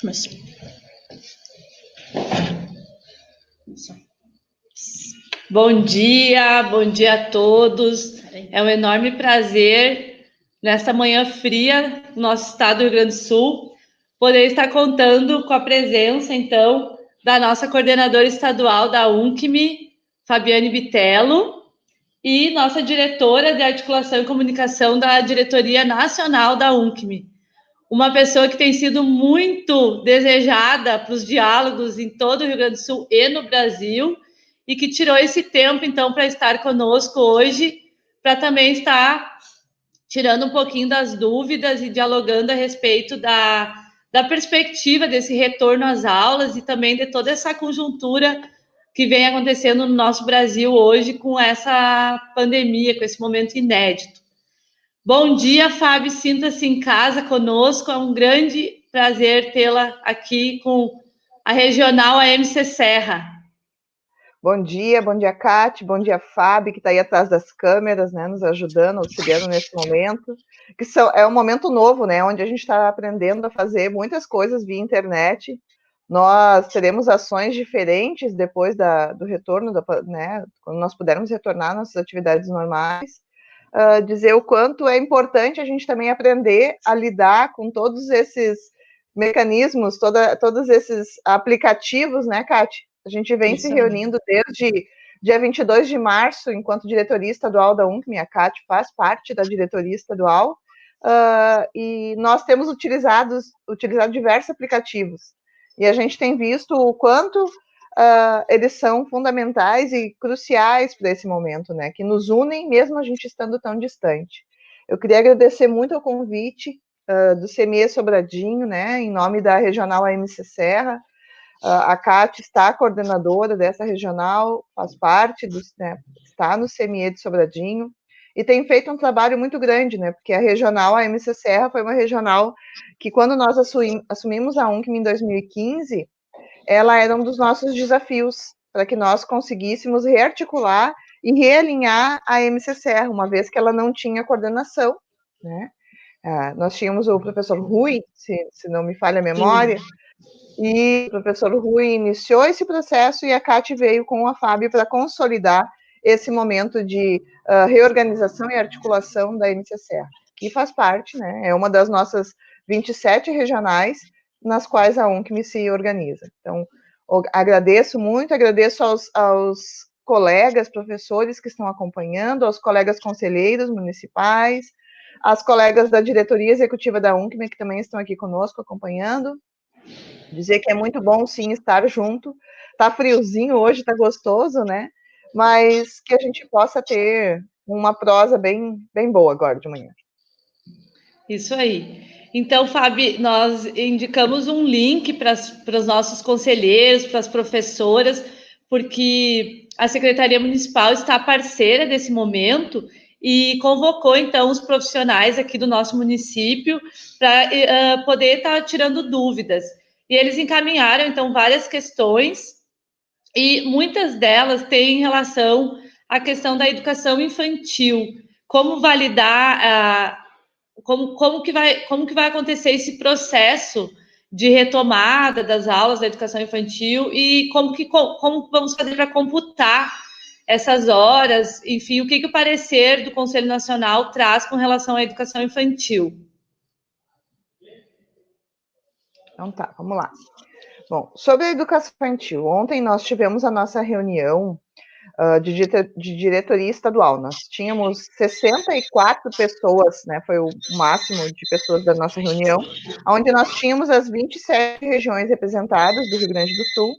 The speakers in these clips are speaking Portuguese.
Começou. Bom dia a todos. É um enorme prazer, nesta manhã fria, no nosso estado do Rio Grande do Sul, poder estar contando com a presença, então, da nossa coordenadora estadual da UNCM, Fabiane Bitello, e nossa diretora de articulação e comunicação da Diretoria Nacional da UNCM. Uma pessoa que tem sido muito desejada para os diálogos em todo o Rio Grande do Sul e no Brasil, e que tirou esse tempo, então, para estar conosco hoje, para também estar tirando um pouquinho das dúvidas e dialogando a respeito da perspectiva desse retorno às aulas e também de toda essa conjuntura que vem acontecendo no nosso Brasil hoje com essa pandemia, com esse momento inédito. Bom dia, Fábio, sinta-se em casa conosco, é um grande prazer tê-la aqui com a Regional AMC Serra. Bom dia, Cátia, bom dia, Fábio, que está aí atrás das câmeras, né, nos ajudando, auxiliando nesse momento, é um momento novo, né, onde a gente está aprendendo a fazer muitas coisas via internet. Nós teremos ações diferentes depois do retorno, né, quando nós pudermos retornar às nossas atividades normais, dizer o quanto é importante a gente também aprender a lidar com todos esses mecanismos, todos esses aplicativos, né, Cátia? A gente vem se reunindo desde dia 22 de março, enquanto diretoria estadual da UNCM, a Cátia faz parte da diretoria estadual, e nós temos utilizado diversos aplicativos. E a gente tem visto o quanto eles são fundamentais e cruciais para esse momento, né? Que nos unem, mesmo a gente estando tão distante. Eu queria agradecer muito ao convite do CME Sobradinho, né? Em nome da Regional AMC Serra. A Cátia está coordenadora dessa regional, faz parte, né, está no CME de Sobradinho, e tem feito um trabalho muito grande, né, porque a regional, a AMC Serra, foi uma regional que, quando nós assumimos a UNCM em 2015, ela era um dos nossos desafios, para que nós conseguíssemos rearticular e realinhar a AMC Serra, uma vez que ela não tinha coordenação, né. Nós tínhamos o professor Rui, se não me falha a memória, e o professor Rui iniciou esse processo e a Cátia veio com a Fábio para consolidar esse momento de reorganização e articulação da AMC Serra, que faz parte, né, é uma das nossas 27 regionais nas quais a UNCM se organiza. Então, agradeço muito, agradeço aos colegas, professores que estão acompanhando, aos colegas conselheiros municipais, às colegas da diretoria executiva da UNCM, que também estão aqui conosco acompanhando. Dizer que é muito bom, sim, estar junto. Tá friozinho hoje, tá gostoso, né? Mas que a gente possa ter uma prosa bem boa agora de manhã. Isso aí. Então, Fábio, nós indicamos um link para os nossos conselheiros, para as professoras, porque a Secretaria Municipal está parceira desse momento e convocou, então, os profissionais aqui do nosso município para poder estar tirando dúvidas. E eles encaminharam, então, várias questões, e muitas delas têm relação à questão da educação infantil. Como validar como que vai acontecer esse processo de retomada das aulas da educação infantil e como vamos fazer para computar essas horas, enfim, o que o parecer do Conselho Nacional traz com relação à educação infantil. Então tá, vamos lá. Bom, sobre a educação infantil, ontem nós tivemos a nossa reunião de diretoria estadual. Nós tínhamos 64 pessoas, né, foi o máximo de pessoas da nossa reunião, onde nós tínhamos as 27 regiões representadas do Rio Grande do Sul,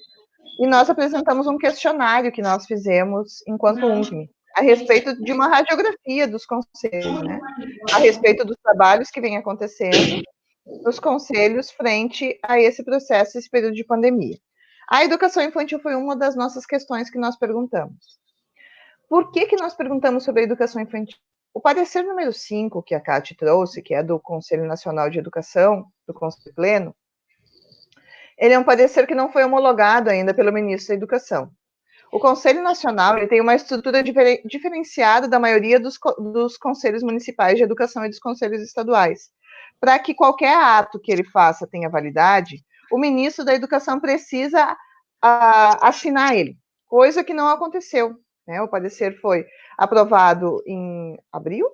e nós apresentamos um questionário que nós fizemos enquanto UNCM, a respeito de uma radiografia dos conselhos, né, a respeito dos trabalhos que vem acontecendo nos conselhos frente a esse processo, esse período de pandemia. A educação infantil foi uma das nossas questões que nós perguntamos. Por que nós perguntamos sobre a educação infantil? O parecer número 5 que a Cátia trouxe, que é do Conselho Nacional de Educação, do Conselho Pleno, ele é um parecer que não foi homologado ainda pelo ministro da Educação. O Conselho Nacional ele tem uma estrutura diferenciada da maioria dos conselhos municipais de educação e dos conselhos estaduais. Para que qualquer ato que ele faça tenha validade, o ministro da Educação precisa assinar ele, coisa que não aconteceu, né? O parecer foi aprovado em abril,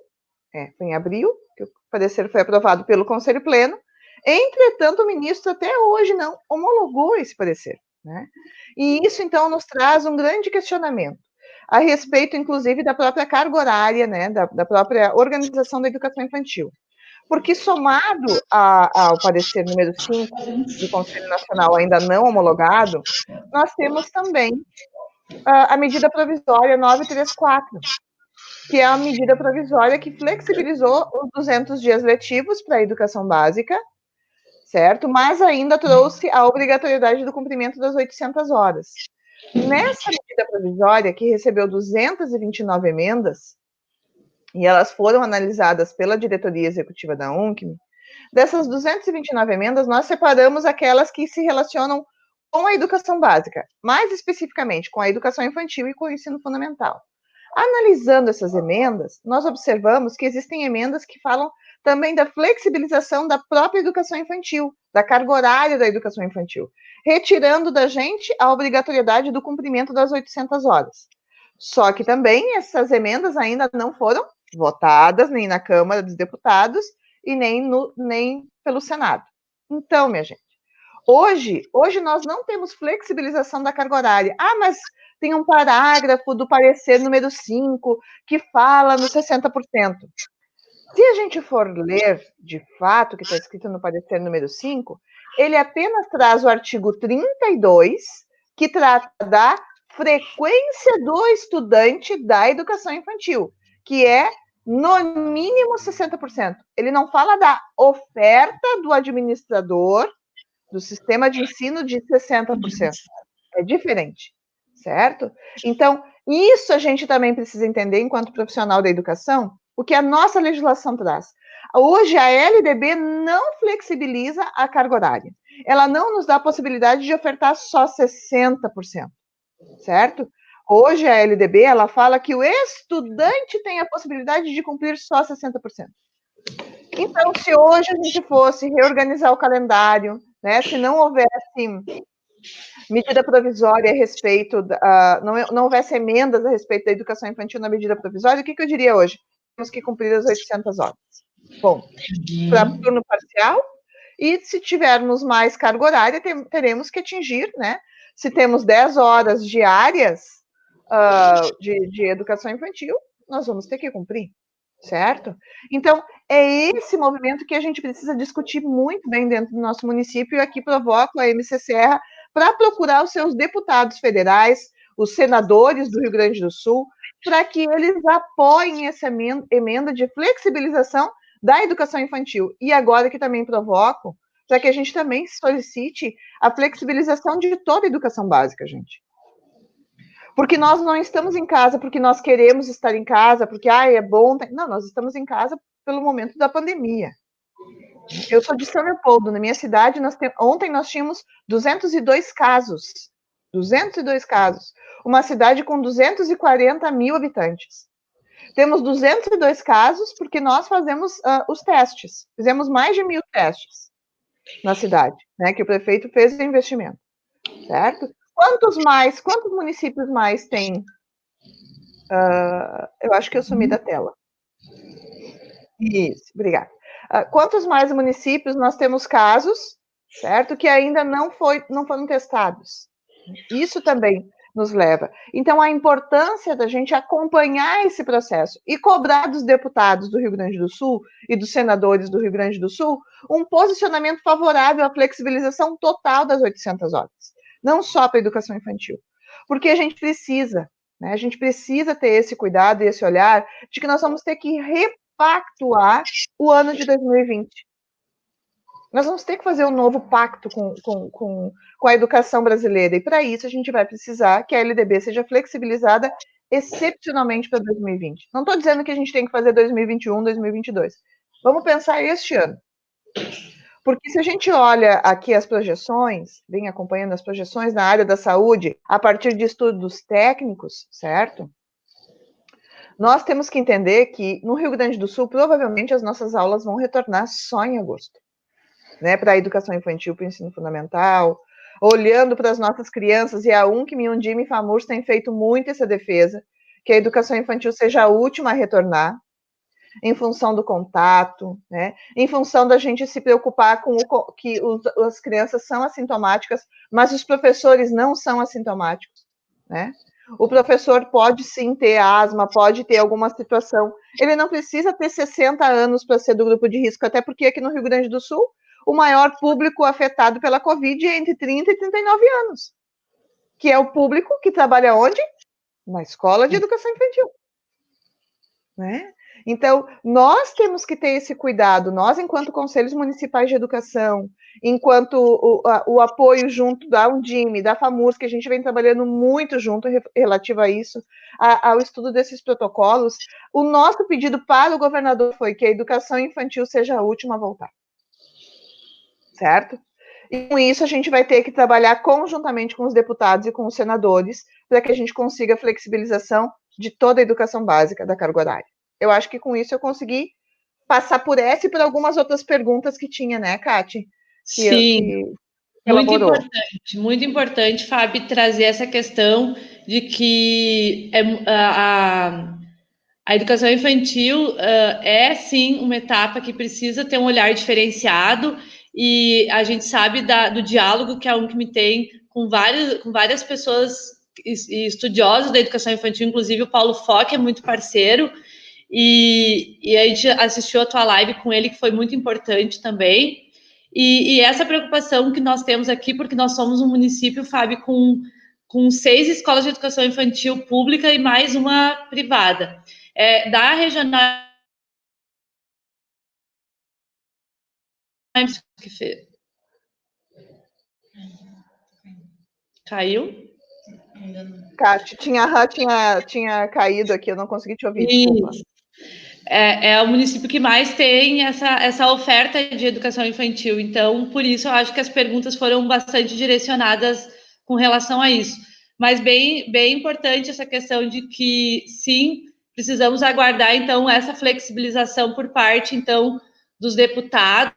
foi em abril, que o parecer foi aprovado pelo Conselho Pleno. Entretanto, o ministro até hoje não homologou esse parecer, né? E isso, então, nos traz um grande questionamento a respeito, inclusive, da própria carga horária, né, da própria organização da educação infantil. Porque, somado ao parecer número 5 do Conselho Nacional ainda não homologado, nós temos também a medida provisória 934, que é a medida provisória que flexibilizou os 200 dias letivos para a educação básica, certo? Mas ainda trouxe a obrigatoriedade do cumprimento das 800 horas. Nessa medida provisória, que recebeu 229 emendas, e elas foram analisadas pela diretoria executiva da UNCM, dessas 229 emendas, nós separamos aquelas que se relacionam com a educação básica, mais especificamente com a educação infantil e com o ensino fundamental. Analisando essas emendas, nós observamos que existem emendas que falam também da flexibilização da própria educação infantil, da carga horária da educação infantil, retirando da gente a obrigatoriedade do cumprimento das 800 horas. Só que também essas emendas ainda não foram votadas nem na Câmara dos Deputados e nem pelo Senado. Então, minha gente, hoje nós não temos flexibilização da carga horária. Mas tem um parágrafo do parecer número 5 que fala no 60%. Se a gente for ler, de fato, o que está escrito no parecer número 5, ele apenas traz o artigo 32, que trata da frequência do estudante da educação infantil, que é, no mínimo, 60%. Ele não fala da oferta do administrador do sistema de ensino de 60%. É diferente, certo? Então, isso a gente também precisa entender enquanto profissional da educação, o que a nossa legislação traz. Hoje, a LDB não flexibiliza a carga horária. Ela não nos dá a possibilidade de ofertar só 60%, certo? Hoje, a LDB, ela fala que o estudante tem a possibilidade de cumprir só 60%. Então, se hoje a gente fosse reorganizar o calendário, né, se não houvesse medida provisória a respeito, não houvesse emendas a respeito da educação infantil na medida provisória, o que eu diria hoje? Temos que cumprir as 800 horas. Bom, para turno parcial, e se tivermos mais carga horária, teremos que atingir, né? Se temos 10 horas diárias de educação infantil, nós vamos ter que cumprir, certo? Então, é esse movimento que a gente precisa discutir muito bem dentro do nosso município, e aqui provoco a MC Serra para procurar os seus deputados federais, os senadores do Rio Grande do Sul, para que eles apoiem essa emenda de flexibilização da educação infantil. E agora que também provoco, para que a gente também solicite a flexibilização de toda a educação básica, gente. Porque nós não estamos em casa porque nós queremos estar em casa, porque é bom. Não, nós estamos em casa pelo momento da pandemia. Eu sou de São Leopoldo, na minha cidade, ontem nós tínhamos 202 casos. 202 casos. Uma cidade com 240 mil habitantes. Temos 202 casos porque nós fazemos os testes. Fizemos mais de 1.000 testes na cidade, né, que o prefeito fez o investimento, certo? Quantos municípios mais tem? Eu acho que eu sumi da tela. Isso, obrigada. Quantos mais municípios nós temos casos, certo, que ainda não foram testados? Isso também nos leva. Então, a importância da gente acompanhar esse processo e cobrar dos deputados do Rio Grande do Sul e dos senadores do Rio Grande do Sul um posicionamento favorável à flexibilização total das 800 horas, não só para a educação infantil. Porque a gente precisa, né? A gente precisa ter esse cuidado e esse olhar de que nós vamos ter que repactuar o ano de 2020. Nós vamos ter que fazer um novo pacto com a educação brasileira, e para isso a gente vai precisar que a LDB seja flexibilizada excepcionalmente para 2020. Não estou dizendo que a gente tem que fazer 2021, 2022. Vamos pensar este ano. Porque se a gente olha aqui as projeções, vem acompanhando as projeções na área da saúde, a partir de estudos técnicos, certo? Nós temos que entender que no Rio Grande do Sul, provavelmente as nossas aulas vão retornar só em agosto. né, para a educação infantil, para o ensino fundamental, olhando para as nossas crianças, e a UNCM, Undime e FAMURS têm feito muito essa defesa, que a educação infantil seja a última a retornar, em função do contato, né, em função da gente se preocupar com que as crianças são assintomáticas, mas os professores não são assintomáticos, né? O professor pode sim ter asma, pode ter alguma situação, ele não precisa ter 60 anos para ser do grupo de risco, até porque aqui no Rio Grande do Sul, o maior público afetado pela Covid é entre 30 e 39 anos, que é o público que trabalha onde? Na escola de educação infantil, né? Então, nós temos que ter esse cuidado, nós, enquanto conselhos municipais de educação, enquanto o apoio junto da Undime, da FAMURS, que a gente vem trabalhando muito junto relativo a isso, ao estudo desses protocolos, o nosso pedido para o governador foi que a educação infantil seja a última a voltar. Certo? E com isso a gente vai ter que trabalhar conjuntamente com os deputados e com os senadores para que a gente consiga a flexibilização de toda a educação básica da carga horária. Eu acho que com isso eu consegui passar por essa e por algumas outras perguntas que tinha, né, Kati? Sim, muito importante, Fábio, trazer essa questão de que a educação infantil é, sim, uma etapa que precisa ter um olhar diferenciado e a gente sabe do diálogo que a UNCM tem com várias pessoas e estudiosos da educação infantil, inclusive o Paulo Fock é muito parceiro, e a gente assistiu a tua live com ele, que foi muito importante também. E essa preocupação que nós temos aqui, porque nós somos um município, Fábio, com 6 escolas de educação infantil pública e mais uma privada. Da regional. Caiu? Kati, tinha caído aqui, eu não consegui te ouvir, desculpa. É o município que mais tem essa oferta de educação infantil, então, por isso, eu acho que as perguntas foram bastante direcionadas com relação a isso. Mas bem importante essa questão de que, sim, precisamos aguardar, então, essa flexibilização por parte, então, dos deputados,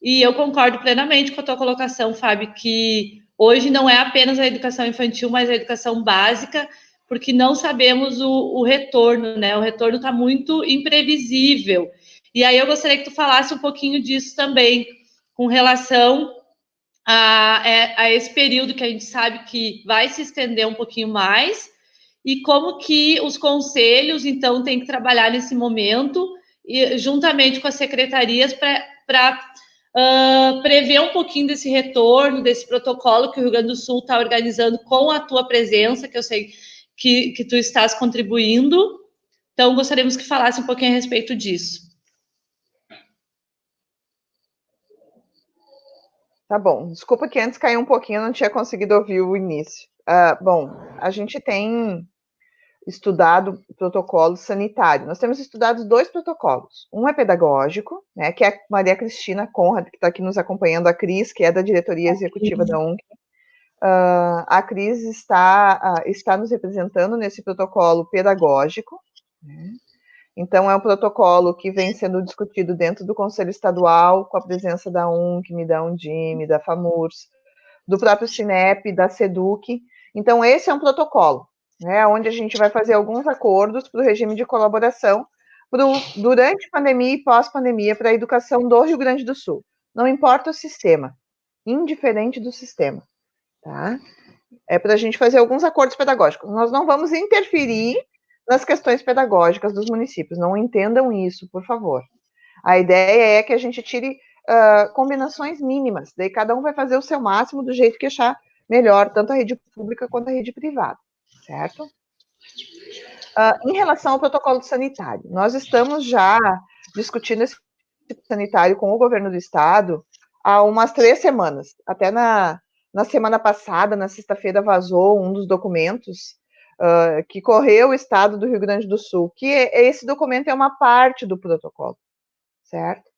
e eu concordo plenamente com a tua colocação, Fábio, que hoje não é apenas a educação infantil, mas a educação básica, porque não sabemos o retorno, né? O retorno está muito imprevisível. E aí eu gostaria que tu falasse um pouquinho disso também, com relação a esse período que a gente sabe que vai se estender um pouquinho mais, e como que os conselhos, então, têm que trabalhar nesse momento, e, juntamente com as secretarias, para prever um pouquinho desse retorno, desse protocolo que o Rio Grande do Sul está organizando com a tua presença, que eu sei que tu estás contribuindo. Então, gostaríamos que falasse um pouquinho a respeito disso. Tá bom, desculpa que antes caiu um pouquinho, eu não tinha conseguido ouvir o início. Bom, a gente tem estudado protocolo sanitário. Nós temos estudado 2 protocolos. Um é pedagógico, né, que é a Maria Cristina Conrad, que está aqui nos acompanhando, a Cris, que é da diretoria executiva da UNC. A Cris está nos representando nesse protocolo pedagógico, né? Então, é um protocolo que vem sendo discutido dentro do Conselho Estadual, com a presença da UNCM, da Undime, da FAMURS, do próprio CINEP, da SEDUC. Então, esse é um protocolo, né, onde a gente vai fazer alguns acordos para o regime de colaboração durante pandemia e pós-pandemia para a educação do Rio Grande do Sul. Não importa o sistema, indiferente do sistema, tá? É para a gente fazer alguns acordos pedagógicos. Nós não vamos interferir nas questões pedagógicas dos municípios, não entendam isso, por favor. A ideia é que a gente tire combinações mínimas, daí cada um vai fazer o seu máximo do jeito que achar melhor, tanto a rede pública quanto a rede privada, certo? Em relação ao protocolo sanitário, nós estamos já discutindo esse sanitário com o governo do estado há umas 3 semanas. Até na semana passada, na sexta-feira, vazou um dos documentos que correu o estado do Rio Grande do Sul, que esse documento é uma parte do protocolo, certo?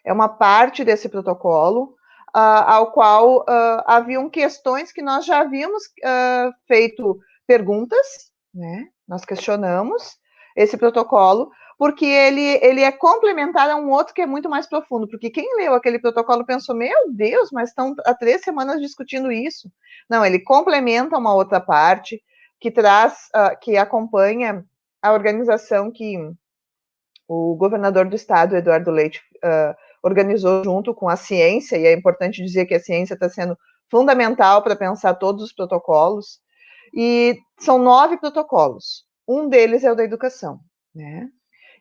É uma parte desse protocolo, ao qual haviam questões que nós já havíamos feito perguntas, né? Nós questionamos, esse protocolo, porque ele é complementar a um outro que é muito mais profundo, porque quem leu aquele protocolo pensou, meu Deus, mas estão há 3 semanas discutindo isso. Não, ele complementa uma outra parte, que traz, que acompanha a organização que o governador do estado, Eduardo Leite, organizou junto com a ciência, e é importante dizer que a ciência está sendo fundamental para pensar todos os protocolos, e são 9 protocolos. Um deles é o da educação, né?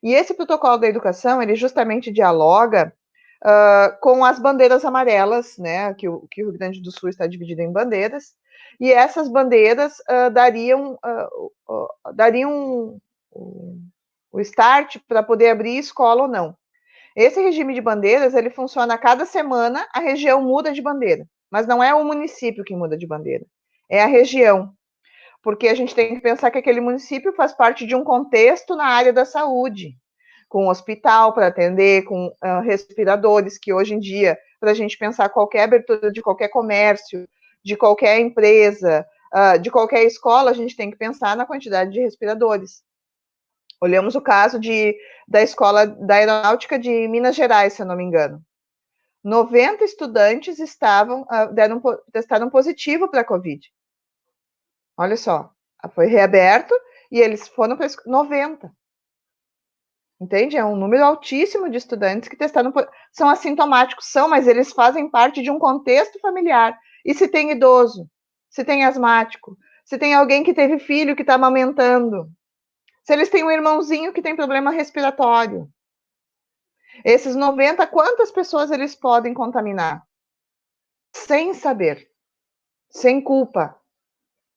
E esse protocolo da educação, ele justamente dialoga com as bandeiras amarelas, né? Que o Rio Grande do Sul está dividido em bandeiras, e essas bandeiras dariam o start para poder abrir escola ou não. Esse regime de bandeiras, ele funciona a cada semana, a região muda de bandeira, mas não é o município que muda de bandeira, é a região, porque a gente tem que pensar que aquele município faz parte de um contexto na área da saúde, com hospital para atender, com respiradores, que hoje em dia, para a gente pensar qualquer abertura de qualquer comércio, de qualquer empresa, de qualquer escola, a gente tem que pensar na quantidade de respiradores. Olhamos o caso da Escola da Aeronáutica de Minas Gerais, se eu não me engano. 90 estudantes testaram positivo para a Covid. Olha só, foi reaberto e eles foram para 90. Entende? É um número altíssimo de estudantes que testaram, são assintomáticos, mas eles fazem parte de um contexto familiar. E se tem idoso, se tem asmático, se tem alguém que teve filho que está amamentando, se eles têm um irmãozinho que tem problema respiratório. Esses 90, quantas pessoas eles podem contaminar? Sem saber, sem culpa,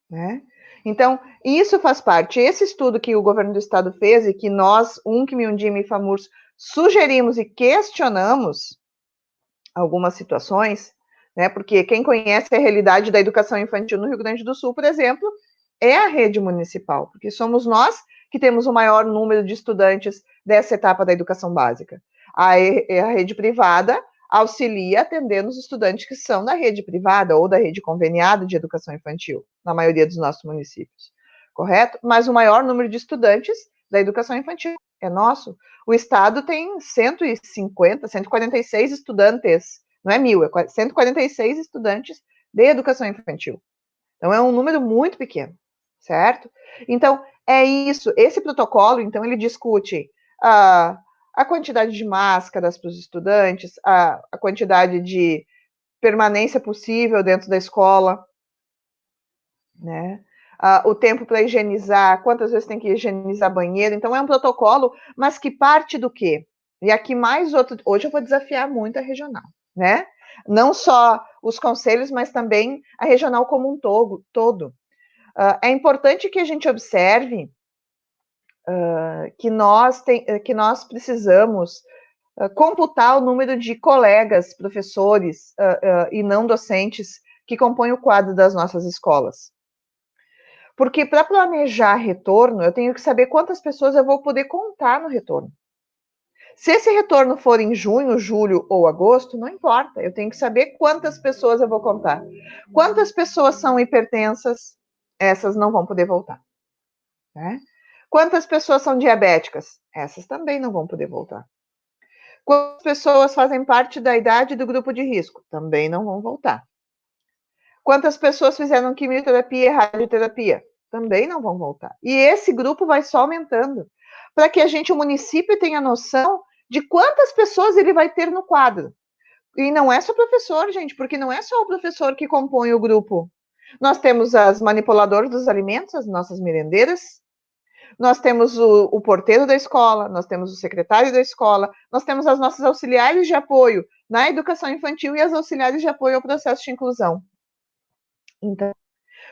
né? Então, isso faz parte. Esse estudo que o governo do estado fez e que nós, UNCM, Undime e FAMURS, sugerimos e questionamos algumas situações, né? Porque quem conhece a realidade da educação infantil no Rio Grande do Sul, por exemplo, é a rede municipal, porque somos nós que temos o maior número de estudantes dessa etapa da educação básica. A rede privada auxilia atendendo os estudantes que são da rede privada ou da rede conveniada de educação infantil, na maioria dos nossos municípios, correto? Mas o maior número de estudantes da educação infantil é nosso. O estado tem 150, 146 estudantes, não é 1.000, é 146 estudantes de educação infantil. Então, é um número muito pequeno, certo? Então, é isso. Esse protocolo, então, ele discute a quantidade de máscaras para os estudantes, a quantidade de permanência possível dentro da escola, né? O tempo para higienizar, quantas vezes tem que higienizar banheiro. Então, é um protocolo, mas que parte do quê? E aqui mais outro. Hoje eu vou desafiar muito a regional, né? Não só os conselhos, mas também a regional como um todo. É importante que a gente observe que nós precisamos computar o número de colegas, professores e não docentes que compõem o quadro das nossas escolas. Porque para planejar retorno, eu tenho que saber quantas pessoas eu vou poder contar no retorno. Se esse retorno for em junho, julho ou agosto, não importa. Eu tenho que saber quantas pessoas eu vou contar. Quantas pessoas são hipertensas? Essas não vão poder voltar. Né? Quantas pessoas são diabéticas? Essas também não vão poder voltar. Quantas pessoas fazem parte da idade do grupo de risco? Também não vão voltar. Quantas pessoas fizeram quimioterapia e radioterapia? Também não vão voltar. E esse grupo vai só aumentando, para que o município tenha noção de quantas pessoas ele vai ter no quadro. E não é só professor, gente, porque não é só o professor que compõe o grupo. Nós temos as manipuladoras dos alimentos, as nossas merendeiras, nós temos o porteiro da escola, nós temos o secretário da escola, nós temos as nossas auxiliares de apoio na educação infantil e as auxiliares de apoio ao processo de inclusão. Então,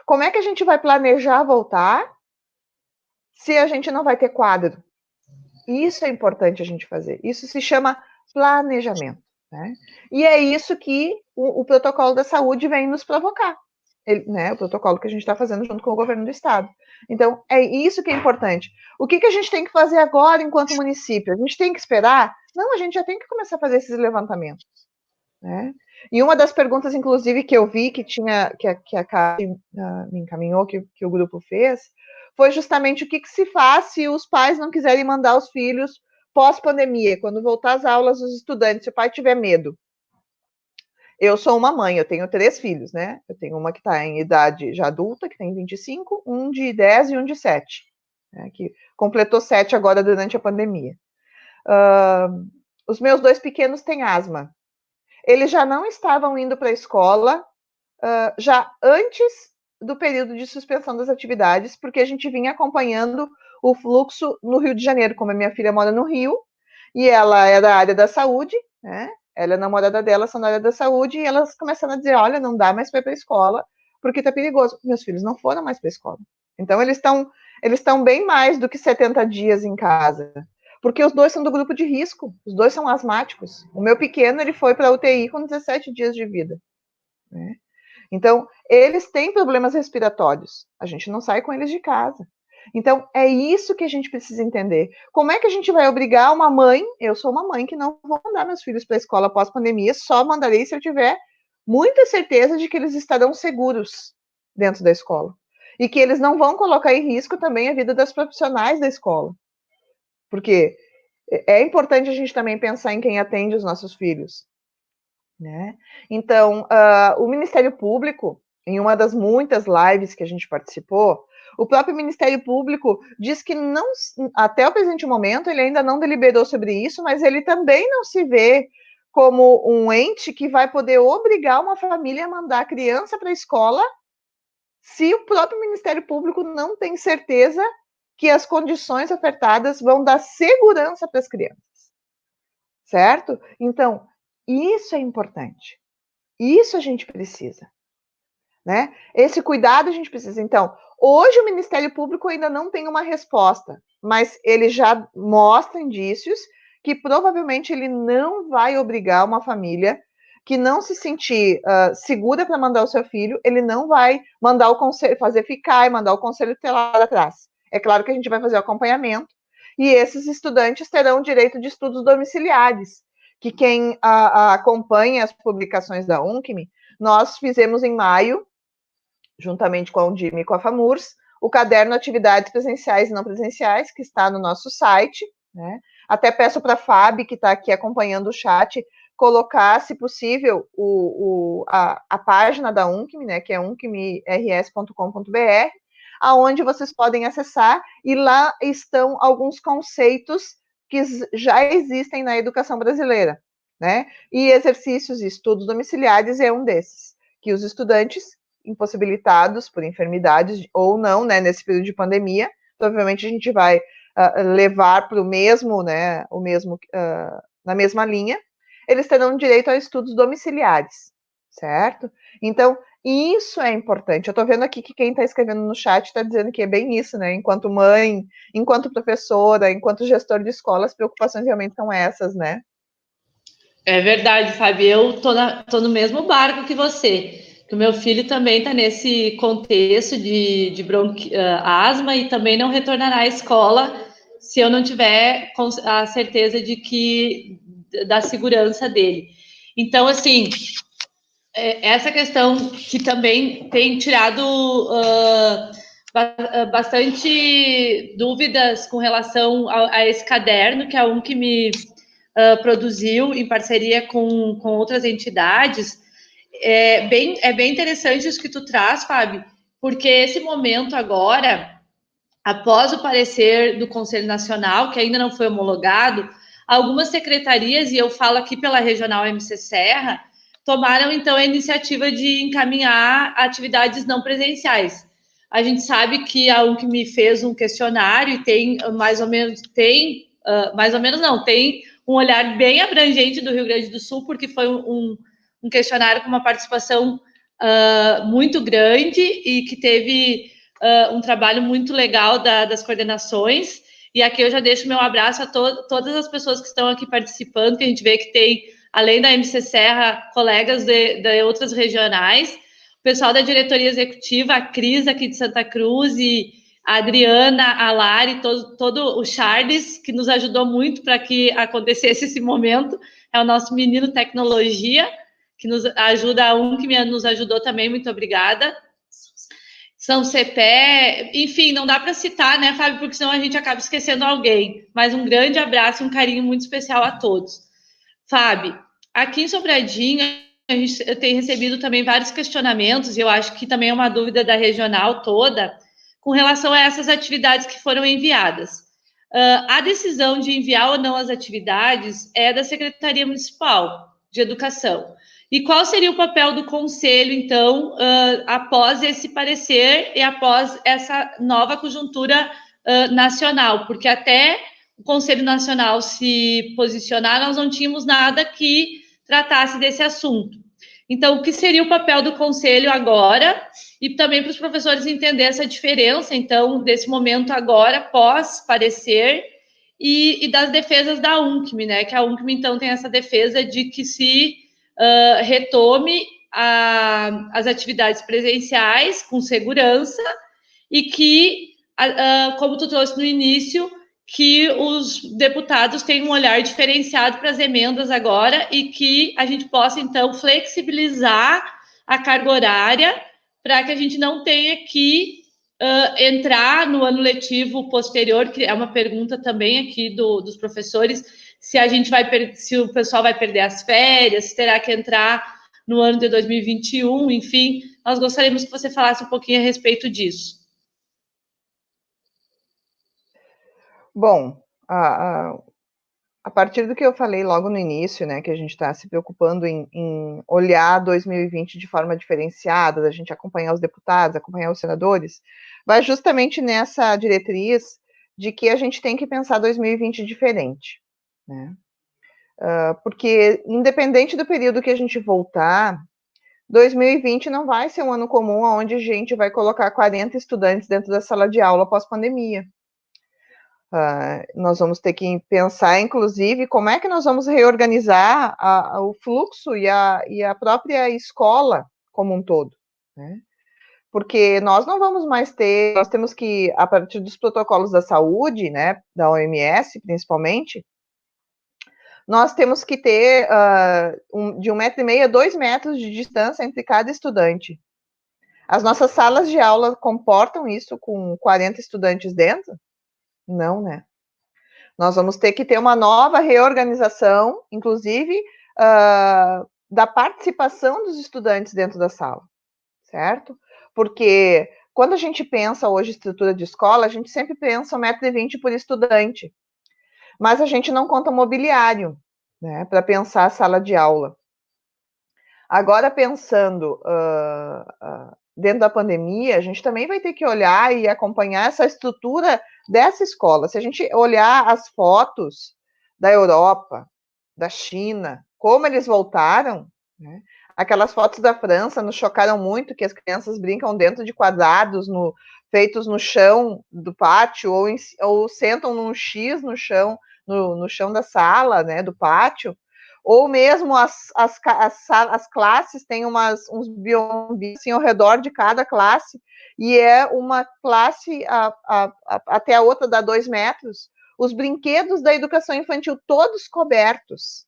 como é que a gente vai planejar voltar se a gente não vai ter quadro? Isso é importante a gente fazer. Isso se chama planejamento, né? E é isso que o protocolo da saúde vem nos provocar. O protocolo que a gente está fazendo junto com o governo do estado. Então, é isso que é importante. O que a gente tem que fazer agora enquanto município? A gente tem que esperar? Não, a gente já tem que começar a fazer esses levantamentos. Né? E uma das perguntas, inclusive, que eu vi que a Karen me encaminhou, que o grupo fez, foi justamente o que se faz se os pais não quiserem mandar os filhos pós-pandemia, quando voltar às aulas os estudantes, se o pai tiver medo. Eu sou uma mãe, eu tenho 3 filhos, né? Eu tenho uma que está em idade já adulta, que tem 25, um de 10 e um de 7, né? Que completou 7 agora durante a pandemia. Os meus 2 pequenos têm asma. Eles já não estavam indo para a escola já antes do período de suspensão das atividades, porque a gente vinha acompanhando o fluxo no Rio de Janeiro, como a minha filha mora no Rio, e ela é da área da saúde, né? Ela e a namorada dela são da área da saúde, e elas começaram a dizer, olha, não dá mais para ir para a escola, porque tá perigoso. Meus filhos não foram mais para a escola. Então, eles estão bem mais do que 70 dias em casa, porque os 2 são do grupo de risco, os 2 são asmáticos. O meu pequeno, ele foi para a UTI com 17 dias de vida, né? Então, eles têm problemas respiratórios. A gente não sai com eles de casa. Então, é isso que a gente precisa entender. Como é que a gente vai obrigar uma mãe? Eu sou uma mãe que não vou mandar meus filhos para a escola pós-pandemia, só mandarei se eu tiver muita certeza de que eles estarão seguros dentro da escola. E que eles não vão colocar em risco também a vida das profissionais da escola. Porque é importante a gente também pensar em quem atende os nossos filhos, né? Então, o Ministério Público, em uma das muitas lives que a gente participou, o próprio Ministério Público diz que não, até o presente momento, ele ainda não deliberou sobre isso, mas ele também não se vê como um ente que vai poder obrigar uma família a mandar a criança para a escola se o próprio Ministério Público não tem certeza que as condições ofertadas vão dar segurança para as crianças, certo? Então, isso é importante. Isso a gente precisa, né? Esse cuidado a gente precisa. Então, hoje o Ministério Público ainda não tem uma resposta, mas ele já mostra indícios que provavelmente ele não vai obrigar uma família que não se sentir segura para mandar o seu filho, ele não vai mandar o conselho, fazer ficar e mandar o conselho tutelar atrás. É claro que a gente vai fazer o acompanhamento e esses estudantes terão direito de estudos domiciliares, que quem acompanha as publicações da UNCM, nós fizemos em maio, juntamente com a Undime e com a FAMURS, o caderno Atividades Presenciais e Não Presenciais, que está no nosso site, né? Até peço para a Fábio, que está aqui acompanhando o chat, colocar, se possível, a página da UNCM, né, que é uncmrs.com.br, aonde vocês podem acessar, e lá estão alguns conceitos que já existem na educação brasileira, né? E exercícios e estudos domiciliares é um desses, que os estudantes impossibilitados por enfermidades ou não, né, nesse período de pandemia, provavelmente a gente vai levar para o mesmo, né, na mesma linha, eles terão direito a estudos domiciliares, certo? Então, isso é importante. Eu estou vendo aqui que quem está escrevendo no chat está dizendo que é bem isso, né? Enquanto mãe, enquanto professora, enquanto gestor de escola, as preocupações realmente são essas, né? É verdade, Fábio. Eu tô no mesmo barco que você. Que o meu filho também está nesse contexto de asma e também não retornará à escola se eu não tiver a certeza de que da segurança dele. Então, assim, essa questão que também tem tirado bastante dúvidas com relação a esse caderno, que é um que me produziu em parceria com outras entidades. É bem interessante isso que tu traz, Fábio, porque esse momento agora, após o parecer do Conselho Nacional, que ainda não foi homologado, algumas secretarias, e eu falo aqui pela Regional MC Serra, tomaram então a iniciativa de encaminhar atividades não presenciais. A gente sabe que a UNCME fez um questionário e tem mais ou menos não, tem um olhar bem abrangente do Rio Grande do Sul, porque foi um questionário com uma participação muito grande e que teve um trabalho muito legal das coordenações. E aqui eu já deixo meu abraço a todas as pessoas que estão aqui participando, que a gente vê que tem, além da MC Serra, colegas de outras regionais, o pessoal da diretoria executiva, a Cris aqui de Santa Cruz e a Adriana, a Lari, todo o Charles, que nos ajudou muito para que acontecesse esse momento, é o nosso menino tecnologia, que nos ajuda, que nos ajudou também, muito obrigada. São CPE, enfim, não dá para citar, né, Fábio, porque senão a gente acaba esquecendo alguém. Mas um grande abraço e um carinho muito especial a todos. Fábio, aqui em Sobradinho, a gente tem recebido também vários questionamentos, e eu acho que também é uma dúvida da regional toda, com relação a essas atividades que foram enviadas. A decisão de enviar ou não as atividades é da Secretaria Municipal de Educação. E qual seria o papel do Conselho, então, após esse parecer e após essa nova conjuntura nacional? Porque até o Conselho Nacional se posicionar, nós não tínhamos nada que tratasse desse assunto. Então, o que seria o papel do Conselho agora? E também para os professores entenderem essa diferença, então, desse momento agora, pós-parecer, e das defesas da UNCM, né? Que a UNCM, então, tem essa defesa de que se retome as atividades presenciais com segurança e que, como tu trouxe no início, que os deputados têm um olhar diferenciado para as emendas agora e que a gente possa, então, flexibilizar a carga horária para que a gente não tenha que entrar no ano letivo posterior, que é uma pergunta também aqui dos professores, se a gente se o pessoal vai perder as férias, se terá que entrar no ano de 2021, enfim, nós gostaríamos que você falasse um pouquinho a respeito disso. Bom, a partir do que eu falei logo no início, né, que a gente está se preocupando em olhar 2020 de forma diferenciada, da gente acompanhar os deputados, acompanhar os senadores, vai justamente nessa diretriz de que a gente tem que pensar 2020 diferente, né? Porque, independente do período que a gente voltar, 2020 não vai ser um ano comum onde a gente vai colocar 40 estudantes dentro da sala de aula pós-pandemia. Nós vamos ter que pensar, inclusive, como é que nós vamos reorganizar o fluxo e a própria escola como um todo, né? Porque nós não vamos mais ter, nós temos que, a partir dos protocolos da saúde, né, da OMS, principalmente, nós temos que ter de 1,5 m a 2 metros de distância entre cada estudante. As nossas salas de aula comportam isso com 40 estudantes dentro? Não, né? Nós vamos ter que ter uma nova reorganização, inclusive, da participação dos estudantes dentro da sala, certo? Porque quando a gente pensa hoje em estrutura de escola, a gente sempre pensa 1,20 m por estudante, mas a gente não conta mobiliário, né, para pensar a sala de aula. Agora, pensando dentro da pandemia, a gente também vai ter que olhar e acompanhar essa estrutura dessa escola. Se a gente olhar as fotos da Europa, da China, como eles voltaram, né? Aquelas fotos da França nos chocaram muito, que as crianças brincam dentro de quadrados feitos no chão do pátio, ou sentam num X no chão, no chão da sala, né, do pátio, ou mesmo as classes têm uns biombis assim, ao redor de cada classe, e é uma classe até a outra dá 2 metros, os brinquedos da educação infantil todos cobertos.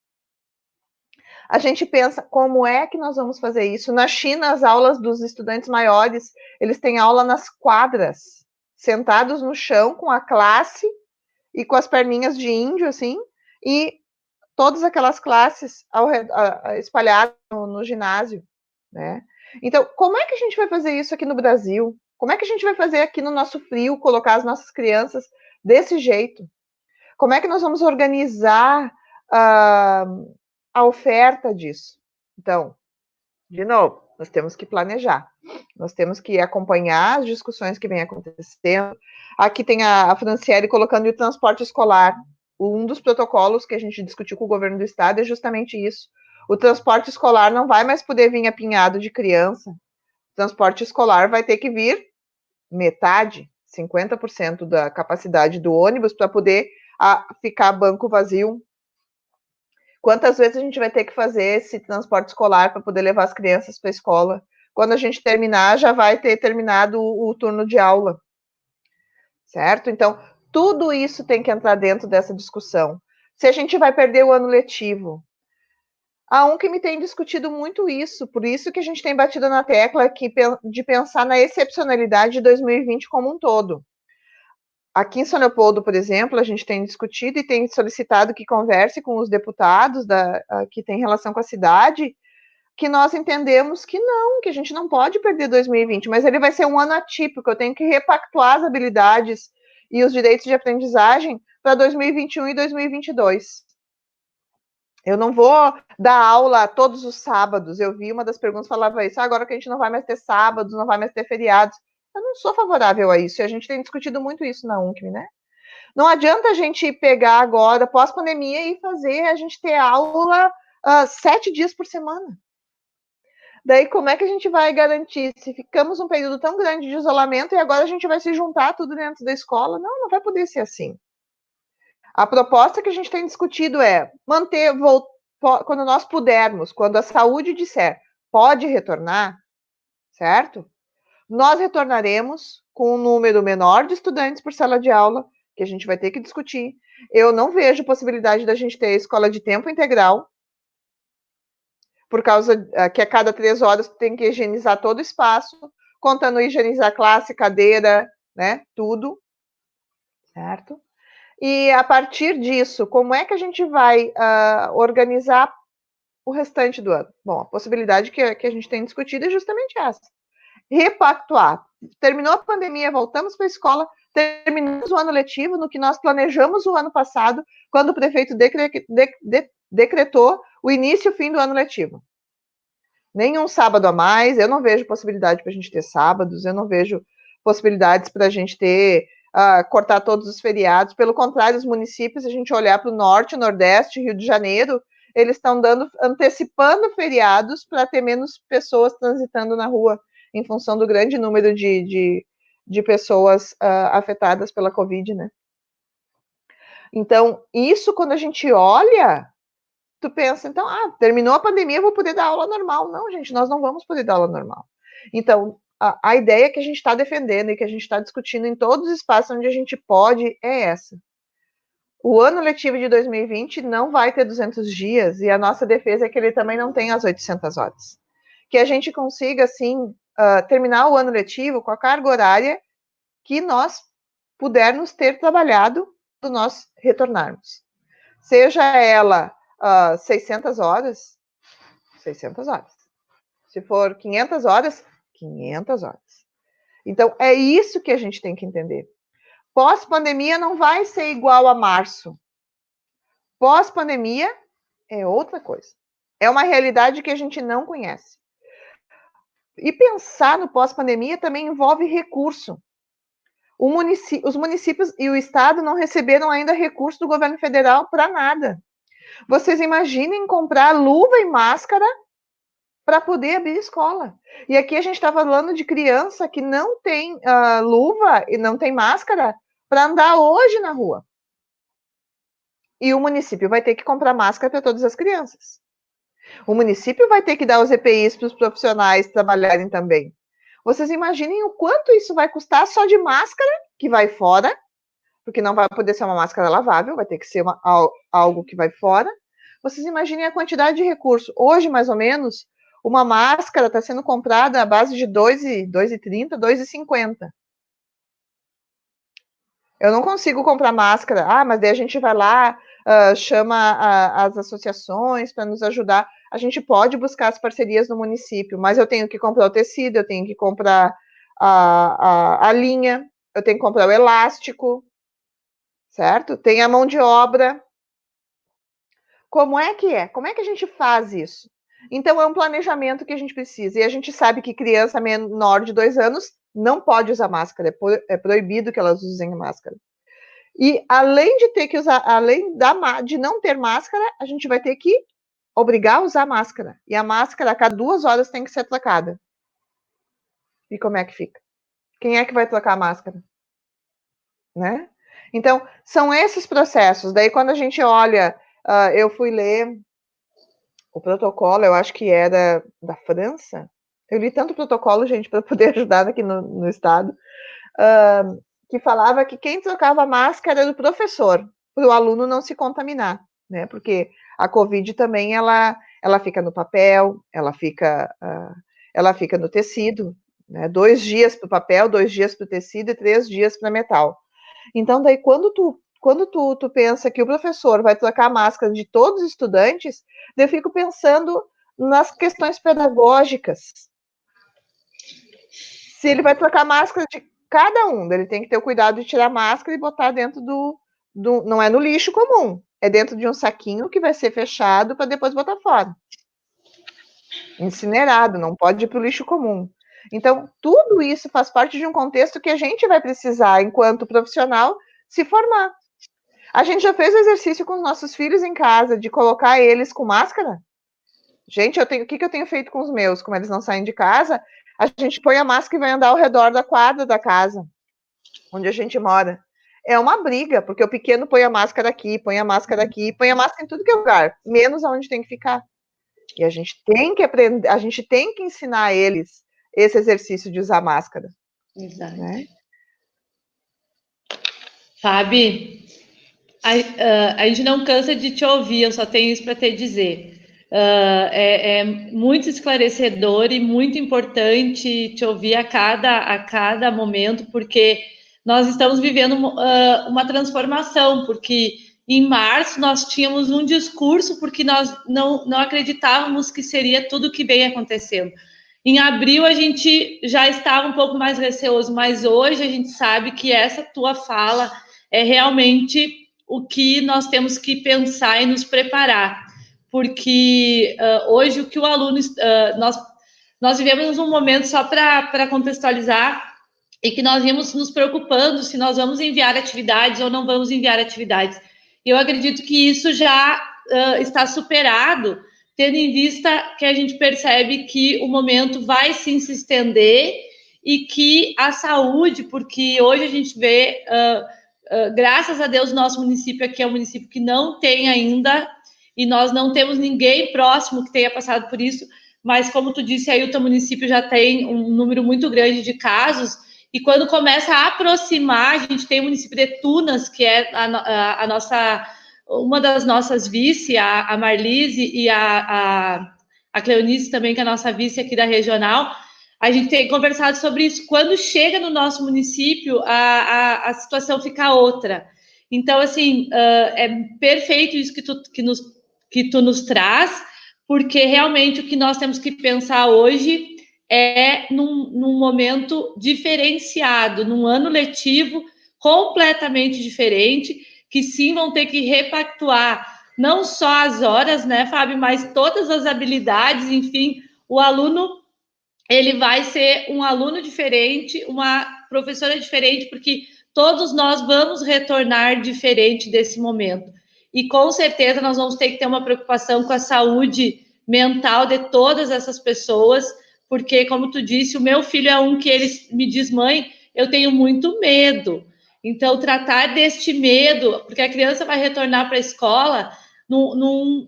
A gente pensa, como é que nós vamos fazer isso? Na China, as aulas dos estudantes maiores, eles têm aula nas quadras, sentados no chão com a classe e com as perninhas de índio, assim, e todas aquelas classes espalhadas no ginásio, né? Então, como é que a gente vai fazer isso aqui no Brasil? Como é que a gente vai fazer aqui no nosso frio, colocar as nossas crianças desse jeito? Como é que nós vamos organizar a oferta disso? Então, de novo, nós temos que planejar. Nós temos que acompanhar as discussões que vêm acontecendo. Aqui tem a Franciele colocando o transporte escolar. Um dos protocolos que a gente discutiu com o governo do estado é justamente isso. O transporte escolar não vai mais poder vir apinhado de criança. O transporte escolar vai ter que vir metade, 50% da capacidade do ônibus para poder ficar banco vazio. Quantas vezes a gente vai ter que fazer esse transporte escolar para poder levar as crianças para a escola? Quando a gente terminar, já vai ter terminado o turno de aula, certo? Então, tudo isso tem que entrar dentro dessa discussão. Se a gente vai perder o ano letivo, A UNCM tem discutido muito isso, por isso que a gente tem batido na tecla aqui de pensar na excepcionalidade de 2020 como um todo. Aqui em São Leopoldo, por exemplo, a gente tem discutido e tem solicitado que converse com os deputados que tem relação com a cidade, que nós entendemos que não, que a gente não pode perder 2020, mas ele vai ser um ano atípico, eu tenho que repactuar as habilidades e os direitos de aprendizagem para 2021 e 2022. Eu não vou dar aula todos os sábados. Eu vi uma das perguntas falava isso, agora que a gente não vai mais ter sábados, não vai mais ter feriados. Eu não sou favorável a isso, e a gente tem discutido muito isso na UNCM, né? Não adianta a gente pegar agora, pós-pandemia, e fazer a gente ter aula 7 dias por semana. Daí, como é que a gente vai garantir? Se ficamos um período tão grande de isolamento e agora a gente vai se juntar tudo dentro da escola? Não, não vai poder ser assim. A proposta que a gente tem discutido é manter, quando nós pudermos, quando a saúde disser pode retornar, certo? Nós retornaremos com um número menor de estudantes por sala de aula, que a gente vai ter que discutir. Eu não vejo possibilidade da gente ter escola de tempo integral, por causa que a cada 3 horas tem que higienizar todo o espaço, contando higienizar classe, cadeira, né, tudo, certo? E a partir disso, como é que a gente vai organizar o restante do ano? Bom, a possibilidade que a gente tem discutido é justamente essa. Repactuar. Terminou a pandemia, voltamos para a escola, terminamos o ano letivo no que nós planejamos o ano passado, quando o prefeito decretou o início e o fim do ano letivo. Nenhum sábado a mais, eu não vejo possibilidade para a gente ter sábados, eu não vejo possibilidades para a gente ter, cortar todos os feriados. Pelo contrário, os municípios, a gente olhar para o norte, nordeste, Rio de Janeiro, eles estão antecipando feriados para ter menos pessoas transitando na rua, em função do grande número de pessoas afetadas pela Covid, né? Então, isso quando a gente olha, tu pensa, então, terminou a pandemia, eu vou poder dar aula normal. Não, gente, nós não vamos poder dar aula normal. Então, a ideia que a gente está defendendo e que a gente está discutindo em todos os espaços onde a gente pode é essa. O ano letivo de 2020 não vai ter 200 dias e a nossa defesa é que ele também não tenha as 800 horas. Que a gente consiga, assim, terminar o ano letivo com a carga horária que nós pudermos ter trabalhado quando nós retornarmos. Seja ela 600 horas, 600 horas. Se for 500 horas, 500 horas. Então, é isso que a gente tem que entender. Pós-pandemia não vai ser igual a março. Pós-pandemia é outra coisa. É uma realidade que a gente não conhece. E pensar no pós-pandemia também envolve recurso. Os municípios e o Estado não receberam ainda recurso do governo federal para nada. Vocês imaginem comprar luva e máscara para poder abrir escola. E aqui a gente está falando de criança que não tem luva e não tem máscara para andar hoje na rua. E o município vai ter que comprar máscara para todas as crianças. O município vai ter que dar os EPIs para os profissionais trabalharem também. Vocês imaginem o quanto isso vai custar só de máscara, que vai fora, porque não vai poder ser uma máscara lavável, vai ter que ser algo que vai fora. Vocês imaginem a quantidade de recursos. Hoje, mais ou menos, uma máscara está sendo comprada à base de 2,30, 2,50. Eu não consigo comprar máscara. Mas daí a gente vai lá, chama as associações para nos ajudar. A gente pode buscar as parcerias no município, mas eu tenho que comprar o tecido, eu tenho que comprar a linha, eu tenho que comprar o elástico, certo? Tem a mão de obra. Como é que é? Como é que a gente faz isso? Então, é um planejamento que a gente precisa. E a gente sabe que criança menor de 2 anos não pode usar máscara. É proibido que elas usem máscara. E além de ter que usar, de não ter máscara, a gente vai ter que obrigar a usar máscara. E a máscara, a cada 2 horas, tem que ser trocada. E como é que fica? Quem é que vai trocar a máscara? Né? Então, são esses processos. Daí, quando a gente olha, eu fui ler o protocolo, eu acho que era da França. Eu li tanto protocolo, gente, para poder ajudar aqui no estado, que falava que quem trocava máscara era o professor, para o aluno não se contaminar, né? Porque a Covid também, ela ela fica no papel, ela fica no tecido, né? 2 dias para o papel, 2 dias para o tecido e 3 dias para metal. Então, daí, quando tu pensa que o professor vai trocar a máscara de todos os estudantes, eu fico pensando nas questões pedagógicas. Se ele vai trocar a máscara de cada um, ele tem que ter o cuidado de tirar a máscara e botar dentro do não é no lixo comum, é dentro de um saquinho que vai ser fechado para depois botar fora. Incinerado, não pode ir para o lixo comum. Então, tudo isso faz parte de um contexto que a gente vai precisar, enquanto profissional, se formar. A gente já fez o exercício com os nossos filhos em casa, de colocar eles com máscara? Gente, o que eu tenho feito com os meus? Como eles não saem de casa, a gente põe a máscara e vai andar ao redor da quadra da casa, onde a gente mora. É uma briga, porque o pequeno põe a máscara aqui, põe a máscara aqui, põe a máscara em tudo que é lugar, menos aonde tem que ficar. E a gente tem que aprender, a gente tem que ensinar a eles esse exercício de usar máscara. Exato. Né? Fabi, a gente não cansa de te ouvir, eu só tenho isso para te dizer. É muito esclarecedor e muito importante te ouvir a cada momento, porque nós estamos vivendo uma transformação, porque em março nós tínhamos um discurso, porque nós não acreditávamos que seria tudo o que vem acontecendo. Em abril a gente já estava um pouco mais receoso, mas hoje a gente sabe que essa tua fala é realmente o que nós temos que pensar e nos preparar, porque hoje o que o aluno nós vivemos um momento, só para contextualizar, e que nós vimos nos preocupando se nós vamos enviar atividades ou não vamos enviar atividades. Eu acredito que isso já está superado, tendo em vista que a gente percebe que o momento vai sim se estender e que a saúde, porque hoje a gente vê, graças a Deus, nosso município aqui é um município que não tem ainda, e nós não temos ninguém próximo que tenha passado por isso, mas como tu disse, aí o teu município já tem um número muito grande de casos, e quando começa a aproximar, a gente tem o município de Tunas, que é a nossa, uma das nossas vice, a Marlise, e a Cleonice também, que é a nossa vice aqui da regional. A gente tem conversado sobre isso. Quando chega no nosso município, a situação fica outra. Então, assim, é perfeito isso que tu nos traz, porque realmente o que nós temos que pensar hoje é num momento diferenciado, num ano letivo completamente diferente, que sim vão ter que repactuar não só as horas, né, Fábio, mas todas as habilidades, enfim, o aluno ele vai ser um aluno diferente, uma professora diferente, porque todos nós vamos retornar diferente desse momento. E com certeza nós vamos ter que ter uma preocupação com a saúde mental de todas essas pessoas, porque, como tu disse, o meu filho é um que ele me diz, mãe, eu tenho muito medo. Então, tratar deste medo, porque a criança vai retornar para a escola com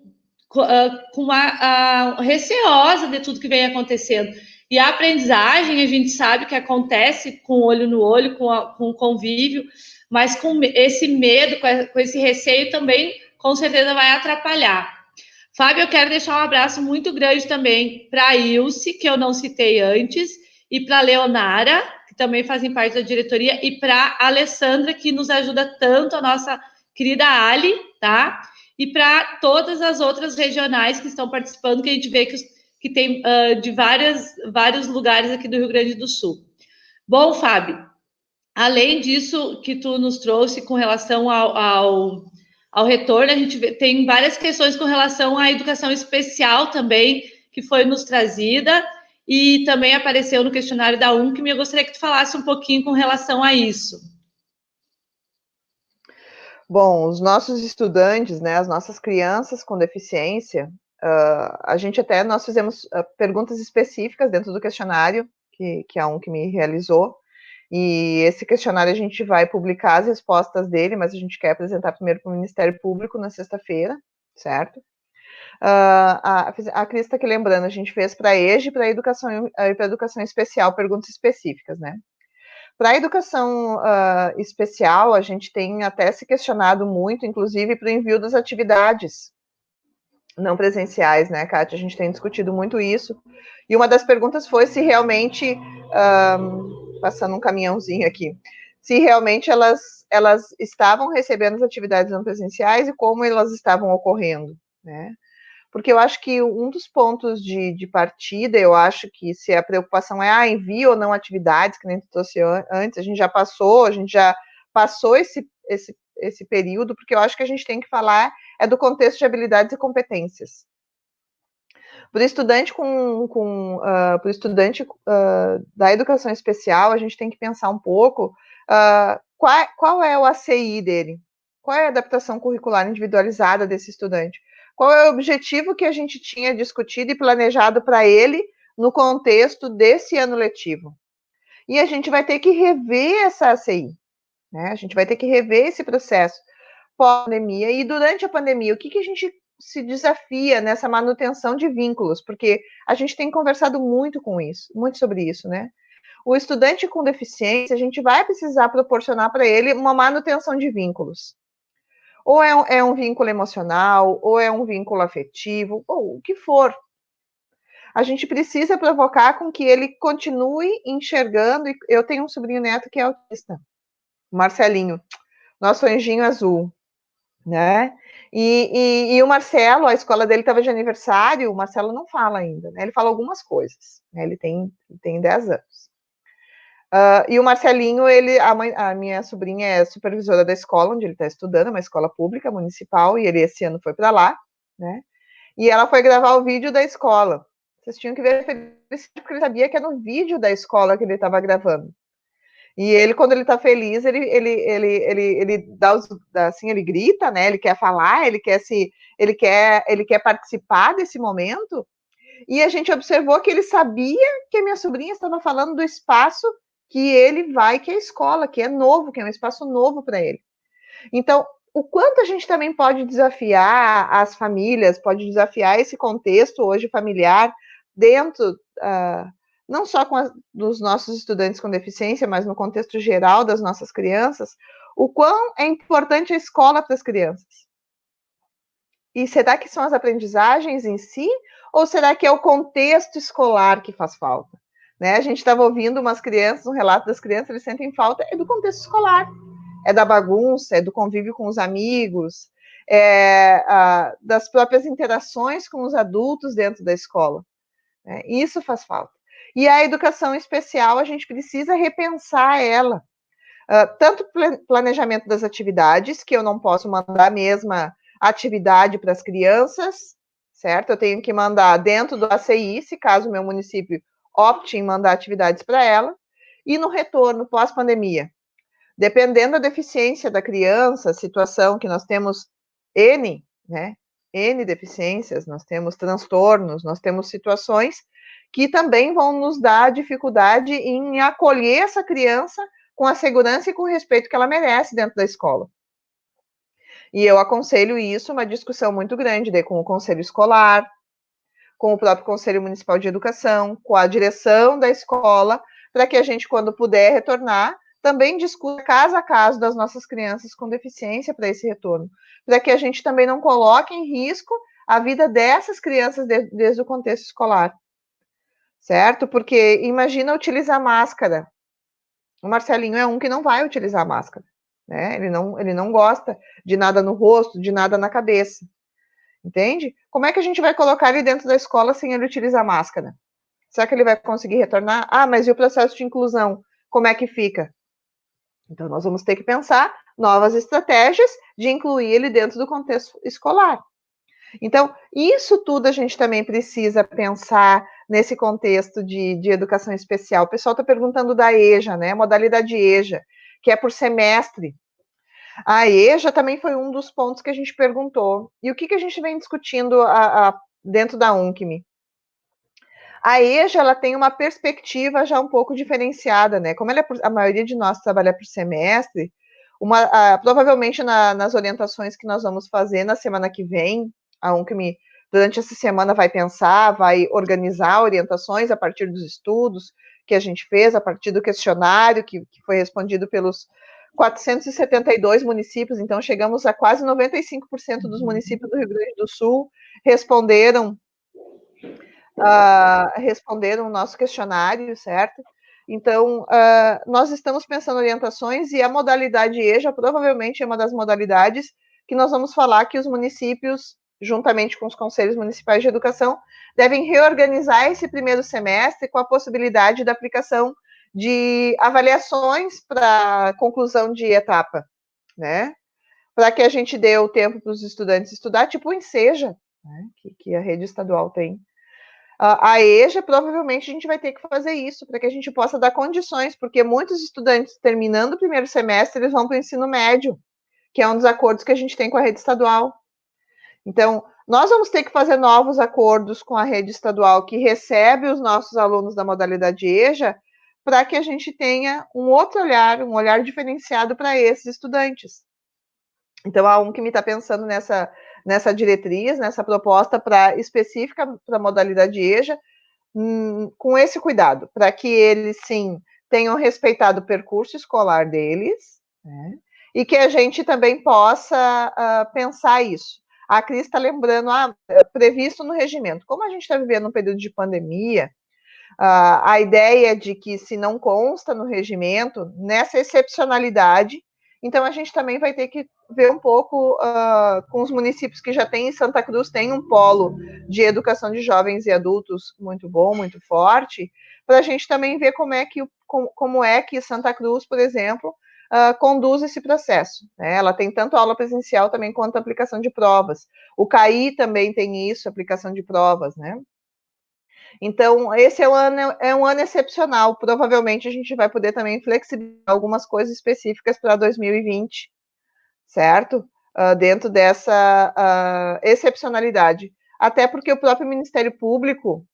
uma receosa de tudo que vem acontecendo. E a aprendizagem, a gente sabe que acontece com o olho no olho, com o convívio, mas com esse medo, com esse receio também, com certeza vai atrapalhar. Fábio, eu quero deixar um abraço muito grande também para a Ilse, que eu não citei antes, e para a Leonara, que também fazem parte da diretoria, e para a Alessandra, que nos ajuda tanto, a nossa querida Ali, tá? E para todas as outras regionais que estão participando, que a gente vê que tem de vários lugares aqui do Rio Grande do Sul. Bom, Fábio, além disso que tu nos trouxe com relação ao retorno, a gente tem várias questões com relação à educação especial também, que foi nos trazida, e também apareceu no questionário da UNCM, e eu gostaria que tu falasse um pouquinho com relação a isso. Bom, os nossos estudantes, né, as nossas crianças com deficiência, nós fizemos perguntas específicas dentro do questionário que a UNCM realizou, e esse questionário a gente vai publicar as respostas dele, mas a gente quer apresentar primeiro para o Ministério Público na sexta-feira, certo? A Cris está aqui lembrando, a gente fez para a EJA e para a educação especial, perguntas específicas, né? Para a educação especial, a gente tem até se questionado muito, inclusive, para o envio das atividades. não presenciais, né, Kátia? A gente tem discutido muito isso. E uma das perguntas foi se realmente, passando um caminhãozinho aqui, se realmente elas estavam recebendo as atividades não presenciais e como elas estavam ocorrendo, né? Porque eu acho que um dos pontos de partida, eu acho que se a preocupação é envio ou não atividades, que nem tu trouxe antes, a gente já passou esse período, porque eu acho que a gente tem que falar do contexto de habilidades e competências. Para o estudante pro estudante da educação especial, a gente tem que pensar um pouco qual é o ACI dele, qual é a adaptação curricular individualizada desse estudante, qual é o objetivo que a gente tinha discutido e planejado para ele no contexto desse ano letivo. E a gente vai ter que rever essa ACI, né? A gente vai ter que rever esse processo pós-pandemia. E durante a pandemia, o que a gente se desafia nessa manutenção de vínculos? Porque a gente tem conversado muito sobre isso, né? O estudante com deficiência, a gente vai precisar proporcionar para ele uma manutenção de vínculos. Ou é um vínculo emocional, ou é um vínculo afetivo, ou o que for. A gente precisa provocar com que ele continue enxergando. Eu tenho um sobrinho neto que é autista, Marcelinho, nosso anjinho azul, né? E o Marcelo, a escola dele estava de aniversário, o Marcelo não fala ainda, né? Ele fala algumas coisas, né? Ele tem 10 anos. E o Marcelinho, a minha sobrinha é supervisora da escola onde ele está estudando, uma escola pública, municipal, e ele esse ano foi para lá, né? E ela foi gravar o vídeo da escola. Vocês tinham que ver, porque ele sabia que era no vídeo da escola que ele estava gravando. E ele, quando ele tá feliz, ele dá assim, ele grita, né? Ele quer falar, ele quer participar desse momento. E a gente observou que ele sabia que a minha sobrinha estava falando do espaço que ele vai, que é a escola, que é novo, que é um espaço novo para ele. Então, o quanto a gente também pode desafiar as famílias, pode desafiar esse contexto hoje familiar dentro não só dos nossos estudantes com deficiência, mas no contexto geral das nossas crianças, o quão é importante a escola para as crianças. E será que são as aprendizagens em si, ou será que é o contexto escolar que faz falta? Né? A gente estava ouvindo um relato das crianças, eles sentem falta do contexto escolar, da bagunça, do convívio com os amigos, das próprias interações com os adultos dentro da escola. Né? Isso faz falta. E a educação especial, a gente precisa repensar ela. Tanto planejamento das atividades, que eu não posso mandar a mesma atividade para as crianças, certo? Eu tenho que mandar dentro do ACI, se caso o meu município opte em mandar atividades para ela, e no retorno, pós-pandemia. Dependendo da deficiência da criança, situação que nós temos N, né? N deficiências, nós temos transtornos, nós temos situações que também vão nos dar dificuldade em acolher essa criança com a segurança e com o respeito que ela merece dentro da escola. E eu aconselho isso, uma discussão muito grande com o conselho escolar, com o próprio Conselho Municipal de Educação, com a direção da escola, para que a gente, quando puder retornar, também discuta caso a caso das nossas crianças com deficiência para esse retorno, para que a gente também não coloque em risco a vida dessas crianças desde o contexto escolar, certo? Porque imagina utilizar máscara. O Marcelinho é um que não vai utilizar máscara, né? Ele não gosta de nada no rosto, de nada na cabeça, entende? Como é que a gente vai colocar ele dentro da escola sem ele utilizar máscara? Será que ele vai conseguir retornar? Mas e o processo de inclusão? Como é que fica? Então, nós vamos ter que pensar novas estratégias de incluir ele dentro do contexto escolar. Então, isso tudo a gente também precisa pensar nesse contexto de educação especial. O pessoal está perguntando da EJA, né? A modalidade EJA, que é por semestre. A EJA também foi um dos pontos que a gente perguntou. E o que a gente vem discutindo dentro da UNCME? A EJA, ela tem uma perspectiva já um pouco diferenciada, né? Como a maioria de nós trabalha por semestre, provavelmente nas orientações que nós vamos fazer na semana que vem, a UNCME, durante essa semana, vai pensar, vai organizar orientações a partir dos estudos que a gente fez, a partir do questionário que foi respondido pelos 472 municípios, então chegamos a quase 95% dos municípios do Rio Grande do Sul responderam o nosso questionário, certo? Então, nós estamos pensando em orientações e a modalidade EJA provavelmente é uma das modalidades que nós vamos falar que os municípios, juntamente com os conselhos municipais de educação, devem reorganizar esse primeiro semestre com a possibilidade da aplicação de avaliações para conclusão de etapa, né? Para que a gente dê o tempo para os estudantes estudar, tipo o Enseja, né? que a rede estadual tem. A EJA, provavelmente a gente vai ter que fazer isso, para que a gente possa dar condições, porque muitos estudantes terminando o primeiro semestre, eles vão para o ensino médio, que é um dos acordos que a gente tem com a rede estadual. Então, nós vamos ter que fazer novos acordos com a rede estadual que recebe os nossos alunos da modalidade EJA, para que a gente tenha um outro olhar, um olhar diferenciado para esses estudantes. Então, a UNCM está pensando nessa diretriz, nessa proposta específica para a modalidade EJA, com esse cuidado, para que eles, sim, tenham respeitado o percurso escolar deles, né? E que a gente também possa pensar isso. A Cris está lembrando, previsto no regimento. Como a gente está vivendo um período de pandemia, a ideia de que se não consta no regimento, nessa excepcionalidade, então a gente também vai ter que ver um pouco com os municípios que já tem em Santa Cruz, tem um polo de educação de jovens e adultos muito bom, muito forte, para a gente também ver como é que Santa Cruz, por exemplo, conduz esse processo, né? Ela tem tanto aula presencial também quanto aplicação de provas. O CAI também tem isso, aplicação de provas, né? Então, esse é um ano excepcional. Provavelmente a gente vai poder também flexibilizar algumas coisas específicas para 2020, certo? Dentro dessa excepcionalidade. Até porque o próprio Ministério Público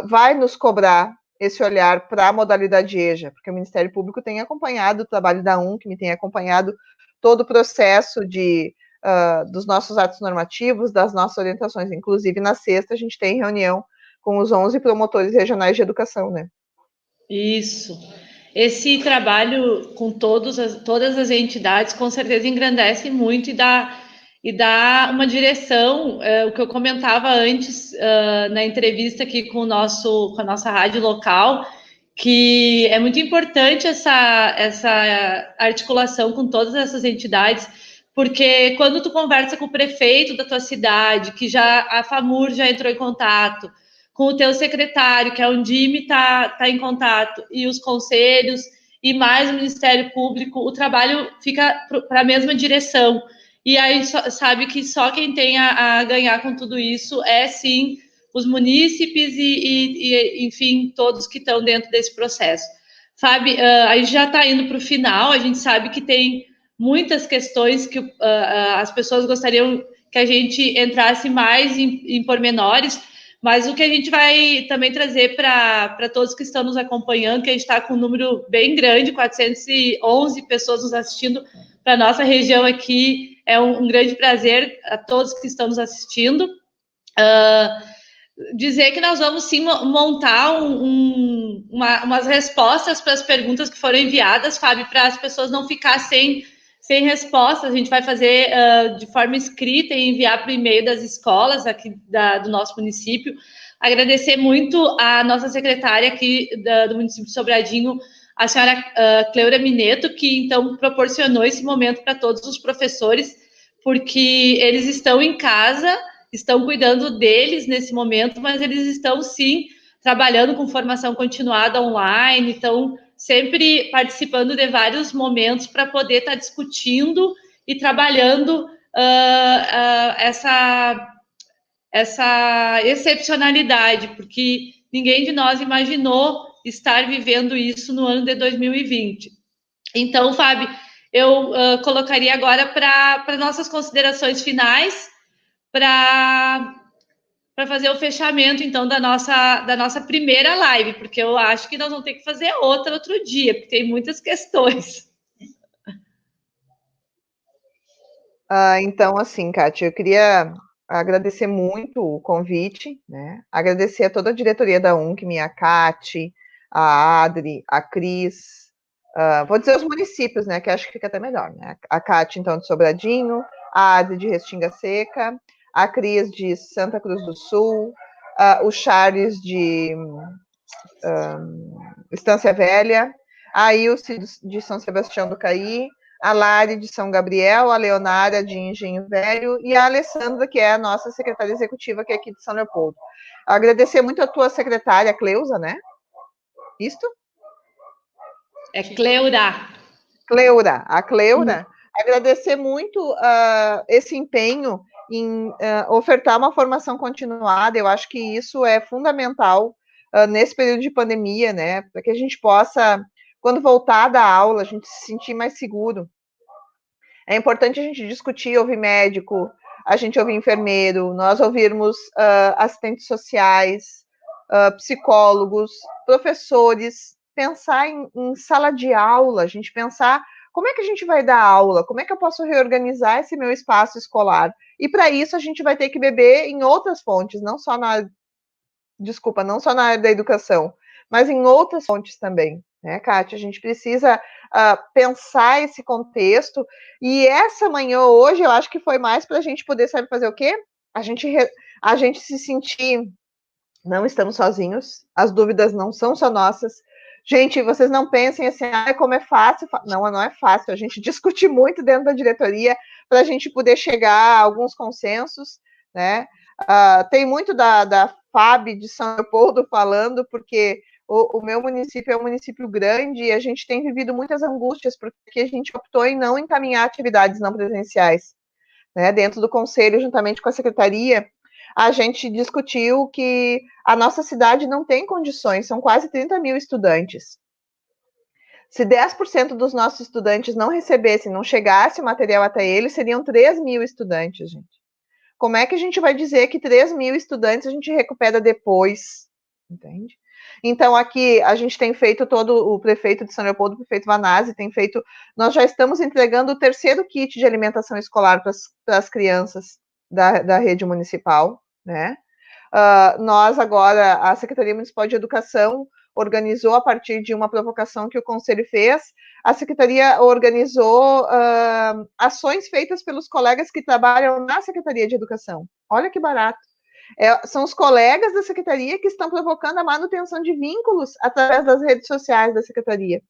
vai nos cobrar esse olhar para a modalidade EJA, porque o Ministério Público tem acompanhado o trabalho da UNCM, tem acompanhado todo o processo dos nossos atos normativos, das nossas orientações. Inclusive, na sexta, a gente tem reunião com os 11 promotores regionais de educação, né? Isso. Esse trabalho com todas as entidades, com certeza engrandece muito e dá uma direção, o que eu comentava antes na entrevista aqui com a nossa rádio local, que é muito importante essa articulação com todas essas entidades, porque quando tu conversa com o prefeito da tua cidade, que a FAMUR já entrou em contato, com o teu secretário, que é o DIME, tá em contato, e os conselhos, e mais o Ministério Público, o trabalho fica para a mesma direção. E aí sabe que só quem tem a ganhar com tudo isso é, sim, os munícipes e enfim, todos que estão dentro desse processo. Fábio, a gente já está indo para o final, a gente sabe que tem muitas questões que as pessoas gostariam que a gente entrasse mais em pormenores, mas o que a gente vai também trazer para todos que estão nos acompanhando, que a gente está com um número bem grande, 411 pessoas nos assistindo para a nossa região aqui, é um grande prazer a todos que estão nos assistindo. Dizer que nós vamos sim montar umas respostas para as perguntas que foram enviadas, Fábio, para as pessoas não ficarem sem respostas. A gente vai fazer de forma escrita e enviar para o e-mail das escolas aqui do nosso município. Agradecer muito a nossa secretária aqui do município de Sobradinho, a senhora Cleura Mineto, que então proporcionou esse momento para todos os professores, porque eles estão em casa, estão cuidando deles nesse momento, mas eles estão sim trabalhando com formação continuada online, estão sempre participando de vários momentos para poder estar discutindo e trabalhando essa excepcionalidade, porque ninguém de nós imaginou estar vivendo isso no ano de 2020. Então, Fábio, eu colocaria agora para nossas considerações finais, para fazer o fechamento, então, da nossa primeira live, porque eu acho que nós vamos ter que fazer outra outro dia, porque tem muitas questões. Então, assim, Kátia, eu queria agradecer muito o convite, né? Agradecer a toda a diretoria da UNCM, a Kátia, a Adri, a Cris, Vou dizer os municípios, né, que acho que fica até melhor, né? A Cátia, então, de Sobradinho, a Adri de Restinga Seca, a Cris de Santa Cruz do Sul, o Charles de Estância Velha, a Ilse de São Sebastião do Caí, a Lari de São Gabriel, a Leonária de Engenho Velho e a Alessandra, que é a nossa secretária executiva, que é aqui de São Leopoldo. Agradecer muito a tua secretária, Cleusa, né? Isto? É Cleura. Cleura, a Cleura. Agradecer muito esse empenho em ofertar uma formação continuada. Eu acho que isso é fundamental nesse período de pandemia, né? Para que a gente possa, quando voltar da aula, a gente se sentir mais seguro. É importante a gente discutir, ouvir médico, a gente ouvir enfermeiro, nós ouvirmos assistentes sociais, psicólogos, professores, pensar em sala de aula, a gente pensar como é que a gente vai dar aula, como é que eu posso reorganizar esse meu espaço escolar. E para isso a gente vai ter que beber em outras fontes, não só na área da educação, mas em outras fontes também, né, Kátia? A gente precisa pensar esse contexto, e essa manhã hoje eu acho que foi mais para a gente poder, sabe, fazer o quê? A gente se sentir, não estamos sozinhos, as dúvidas não são só nossas. Gente, vocês não pensem assim, como é fácil. Não, não é fácil. A gente discute muito dentro da diretoria para a gente poder chegar a alguns consensos, né? Tem muito da FAB de São Leopoldo falando, porque o meu município é um município grande e a gente tem vivido muitas angústias, porque a gente optou em não encaminhar atividades não presenciais, né? Dentro do conselho, juntamente com a secretaria, a gente discutiu que a nossa cidade não tem condições, são quase 30 mil estudantes. Se 10% dos nossos estudantes não recebessem, não chegasse o material até eles, seriam 3 mil estudantes, gente. Como é que a gente vai dizer que 3 mil estudantes a gente recupera depois? Entende? Então, aqui a gente tem feito o prefeito de São Leopoldo, o prefeito Vanazzi, tem feito. Nós já estamos entregando o 3º kit de alimentação escolar para as crianças da rede municipal, né? Nós agora, a Secretaria Municipal de Educação organizou, a partir de uma provocação que o Conselho fez, a Secretaria organizou ações feitas pelos colegas que trabalham na Secretaria de Educação. Olha que barato. São os colegas da Secretaria que estão provocando a manutenção de vínculos através das redes sociais da Secretaria.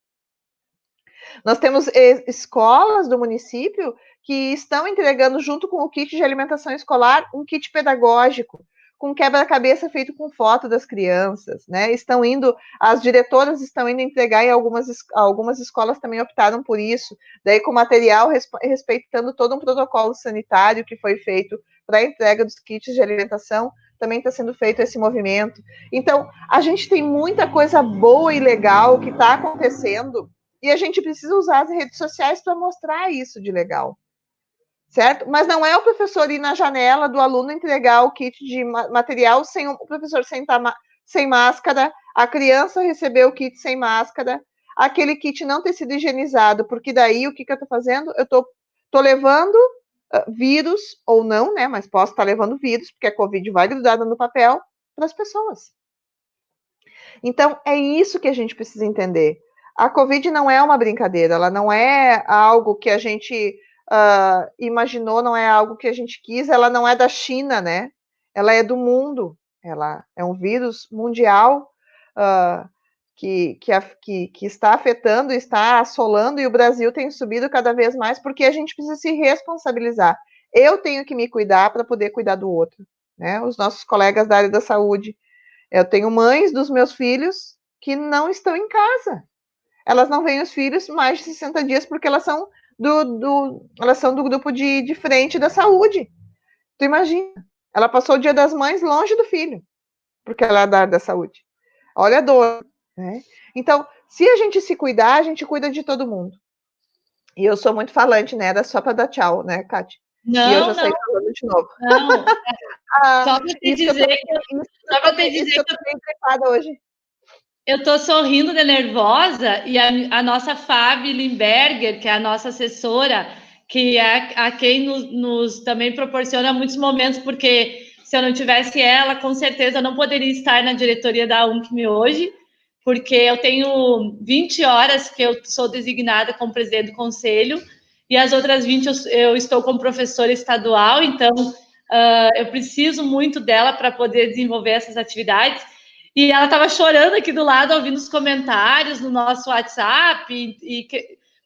Nós temos escolas do município que estão entregando, junto com o kit de alimentação escolar, um kit pedagógico, com quebra-cabeça feito com foto das crianças, né? As diretoras estão indo entregar, e algumas escolas também optaram por isso, daí com material respeitando todo um protocolo sanitário que foi feito para a entrega dos kits de alimentação, também está sendo feito esse movimento. Então, a gente tem muita coisa boa e legal que está acontecendo, e a gente precisa usar as redes sociais para mostrar isso de legal. Certo? Mas não é o professor ir na janela do aluno entregar o kit de material sem o professor sentar sem máscara, a criança receber o kit sem máscara, aquele kit não ter sido higienizado, porque daí o que eu estou fazendo? Eu estou levando vírus, ou não, né? Mas posso estar levando vírus, porque a Covid vai grudada no papel, para as pessoas. Então, é isso que a gente precisa entender. A Covid não é uma brincadeira, ela não é algo que a gente imaginou, não é algo que a gente quis, ela não é da China, né? Ela é do mundo, ela é um vírus mundial que está afetando, está assolando, e o Brasil tem subido cada vez mais, porque a gente precisa se responsabilizar. Eu tenho que me cuidar para poder cuidar do outro, né? Os nossos colegas da área da saúde. Eu tenho mães dos meus filhos que não estão em casa. Elas não veem os filhos mais de 60 dias porque elas são do grupo de frente da saúde. Tu imagina? Ela passou o Dia das Mães longe do filho, porque ela é da área da saúde. Olha a dor, né? Então, se a gente se cuidar, a gente cuida de todo mundo. E eu sou muito falante, né? Era só para dar tchau, né, Kátia? Não, e eu já saí falando de novo. Não. Só para te dizer que eu tô bem trepada hoje. Eu estou sorrindo de nervosa, e a nossa Fábio Limberger, que é a nossa assessora, que é a quem nos também proporciona muitos momentos, porque se eu não tivesse ela, com certeza eu não poderia estar na diretoria da UNCM hoje, porque eu tenho 20 horas que eu sou designada como presidente do conselho, e as outras 20 eu estou como professora estadual, então eu preciso muito dela para poder desenvolver essas atividades. E ela estava chorando aqui do lado, ouvindo os comentários no nosso WhatsApp,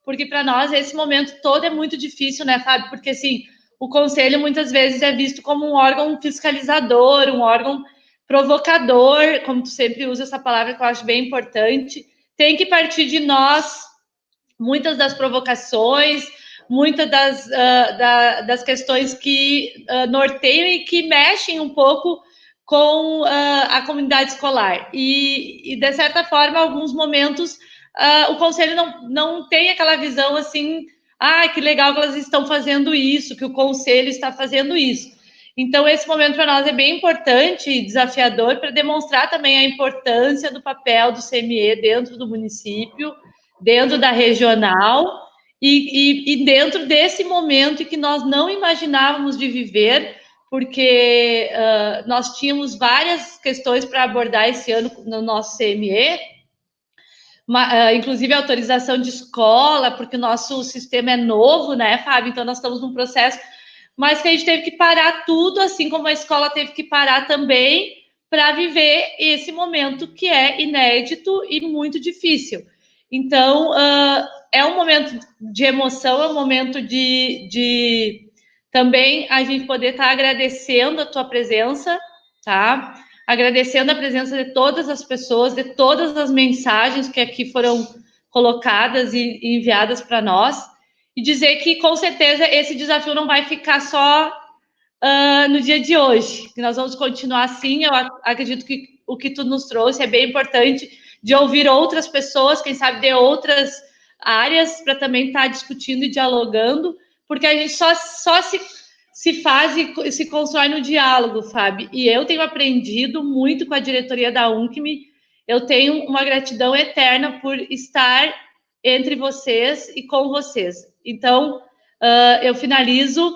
porque para nós esse momento todo é muito difícil, né, Fábio? Porque assim, o conselho muitas vezes é visto como um órgão fiscalizador, um órgão provocador, como tu sempre usa essa palavra que eu acho bem importante. Tem que partir de nós muitas das provocações, muitas das questões que norteiam e que mexem um pouco com a comunidade escolar. E, de certa forma, alguns momentos, o conselho não tem aquela visão assim, que legal que elas estão fazendo isso, que o conselho está fazendo isso. Então, esse momento para nós é bem importante e desafiador para demonstrar também a importância do papel do CME dentro do município, dentro da regional e dentro desse momento que nós não imaginávamos de viver, porque nós tínhamos várias questões para abordar esse ano no nosso CME, inclusive autorização de escola, porque o nosso sistema é novo, né, Fábio? Então, nós estamos num processo, mas que a gente teve que parar tudo, assim como a escola teve que parar também, para viver esse momento que é inédito e muito difícil. Então, é um momento de emoção, é um momento de também a gente poder estar agradecendo a tua presença, tá? Agradecendo a presença de todas as pessoas, de todas as mensagens que aqui foram colocadas e enviadas para nós, e dizer que, com certeza, esse desafio não vai ficar só no dia de hoje, que nós vamos continuar assim. Eu acredito que o que tu nos trouxe é bem importante, de ouvir outras pessoas, quem sabe de outras áreas, para também estar discutindo e dialogando, porque a gente só se faz e se constrói no diálogo, Fábio. E eu tenho aprendido muito com a diretoria da UNCME, eu tenho uma gratidão eterna por estar entre vocês e com vocês. Então, eu finalizo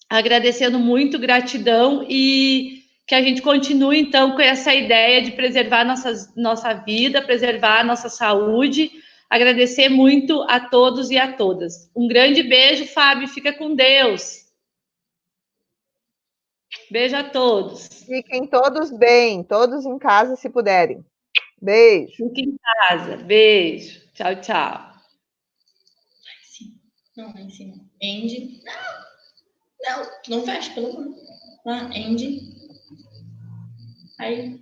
agradecendo muito, gratidão, e que a gente continue, então, com essa ideia de preservar nossa vida, preservar nossa saúde. Agradecer muito a todos e a todas. Um grande beijo, Fábio, fica com Deus. Beijo a todos. Fiquem todos bem, todos em casa se puderem. Beijo. Fiquem em casa. Beijo. Tchau, tchau. Não, lá em cima. End. Não, não fecha, pelo amor. Lá, end. Aí.